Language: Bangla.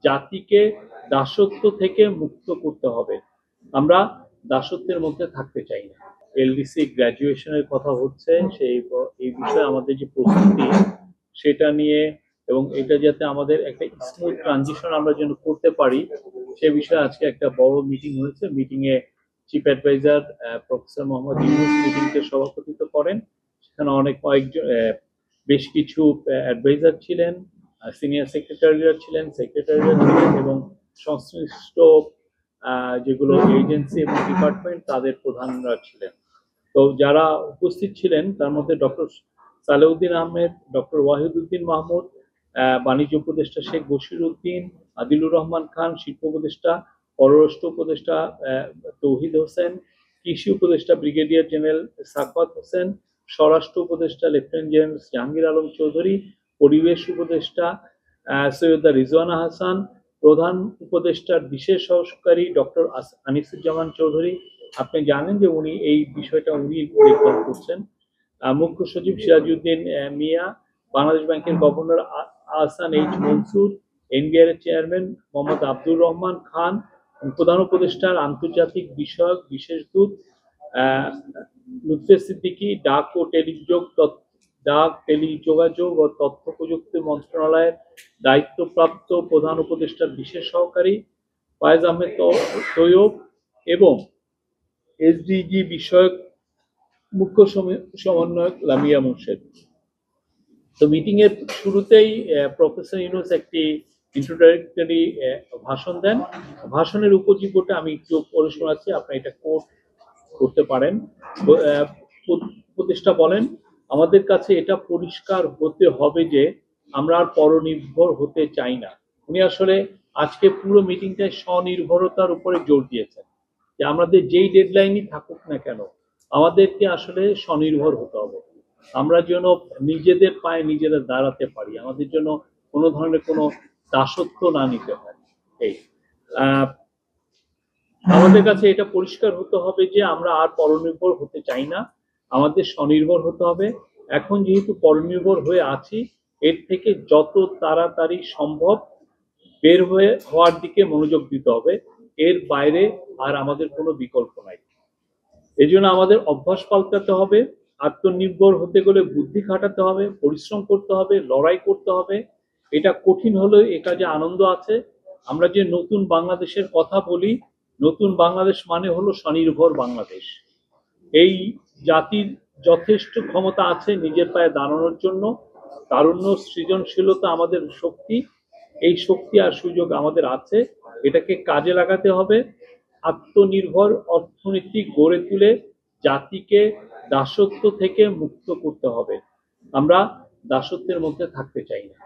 জাতিকে দাসত্ব থেকে মুক্ত করতে হবে। আমরা দাসত্বের মধ্যে থাকতে চাই না। এলডিসি গ্র্যাজুয়েশনের কথা হচ্ছে, এই বিষয়ে আমাদের যে প্রস্তুতি সেটা নিয়ে এবং এটা যাতে আমাদের একটা স্মুথ ট্রানজিশন আমরা যেন করতে পারি সে বিষয়ে আজকে একটা বড় মিটিং হয়েছে। মিটিং এ chief adviser professor Muhammad Yunus মিটিংকে সভাপতিত্ব করেন। সেখানে কয়েকজন বেশ কিছু অ্যাডভাইজার ছিলেন, সিনিয়র সেক্রেটারিরা ছিলেন, এবং সংশ্লিষ্ট যেগুলো এজেন্সি এবং ডিপার্টমেন্ট তাদের প্রধানরা ছিলেন। তো যারা উপস্থিত ছিলেন তার মধ্যে ডক্টর সালেউদ্দিন আহমেদ, ডক্টর ওয়াহিদুদ্দিন মাহমুদ, বাণিজ্য উপদেষ্টা শেখ বশির উদ্দিন, আদিলুর রহমান খান শিল্প উপদেষ্টা, পররাষ্ট্র উপদেষ্টা তৌহিদ হোসেন, কৃষি উপদেষ্টা ব্রিগেডিয়ার জেনারেল সাকওয়াত হোসেন, স্বরাষ্ট্র উপদেষ্টা লেফটেন্যান্ট জেনারেল জাহাঙ্গীর আলম চৌধুরী, পরিবেশ উপদেষ্টা সৈয়দা রিজওয়ানা হাসান, প্রধান উপদেষ্টার বিশেষ সহকারী ডক্টর আনিসুজ্জামান চৌধুরী, আপনি জানেন যে উনি এই বিষয়টা উনি দেখভাল করছেন, মুখ্য সচিব সিরাজউদ্দিন মিয়া, বাংলাদেশ ব্যাংকের governor Ahsan H Mansur, NBR এর চেয়ারম্যান মোহাম্মদ আব্দুর রহমান খান, প্রধান উপদেষ্টার আন্তর্জাতিক বিষয়ক বিশেষ দূত লুৎফে সিদ্দিকী, ডাক, টেলিযোগাযোগ ও তথ্য প্রযুক্তি মন্ত্রণালয়ের দায়িত্বপ্রাপ্ত প্রধান উপদেষ্টার বিশেষ সহকারী ফয়েজ আহমেদ তৈয়ব এবং এসডিজি বিষয়ক মুখ্য সমন্বয়ক লামিয়া মোর্শেদ। তো মিটিং এর শুরুতেই প্রফেসর ইউনূস একটি ইন্ট্রোডাক্টরি ভাষণ দেন। ভাষণের উপজীব্যটা আমি একটু পড়ে শোনাচ্ছি, আপনি এটা কোট করতে পারেন। উপদেষ্টা বলেন, আমাদের কাছে এটা পরিষ্কার হতে হবে যে আমরা আর পরনির্ভর হতে চাই না। উনি আসলে আজকে পুরো মিটিংটায় স্বনির্ভরতার উপরে জোর দিয়েছেন যে আমাদের যেই ডেডলাইনই থাকুক না কেন আমাদেরকে আসলে স্বনির্ভর হতে হবে। আমরা যেন নিজেদের পায়ে নিজেরা দাঁড়াতে পারি, আমাদের জন্য কোনো ধরনের কোনো দাসত্ব না নিতে হয়। আমাদের কাছে এটা পরিষ্কার হতে হবে যে আমরা আর পরনির্ভর হতে চাই না, আমাদের স্বনির্ভর হতে হবে। এখন যেহেতু পরনির্ভর হয়ে আছি, এর থেকে যত তাড়াতাড়ি সম্ভব বের হওয়ার দিকে মনোযোগ দিতে হবে। এর বাইরে আর আমাদের কোনো বিকল্প নাই। এই জন্য আমাদের অভ্যাস পাল্টাতে হবে। আত্মনির্ভর হতে গেলে বুদ্ধি খাটাতে হবে, পরিশ্রম করতে হবে, লড়াই করতে হবে। এটা কঠিন হলেও এ কাজে আনন্দ আছে। আমরা যে নতুন বাংলাদেশের কথা বলি, নতুন বাংলাদেশ মানে হলো স্বনির্ভর বাংলাদেশ। এই জাতির যথেষ্ট ক্ষমতা আছে নিজের পায়ে দাঁড়ানোর জন্য। তারুণ্য, সৃজনশীলতা আমাদের শক্তি, এই শক্তি আর সুযোগ আমাদের আছে, এটাকে কাজে লাগাতে হবে। আত্মনির্ভর অর্থনীতি গড়ে তুলে জাতিকে দাসত্ব থেকে মুক্ত করতে হবে। আমরা দাসত্বের মধ্যে থাকতে চাই না।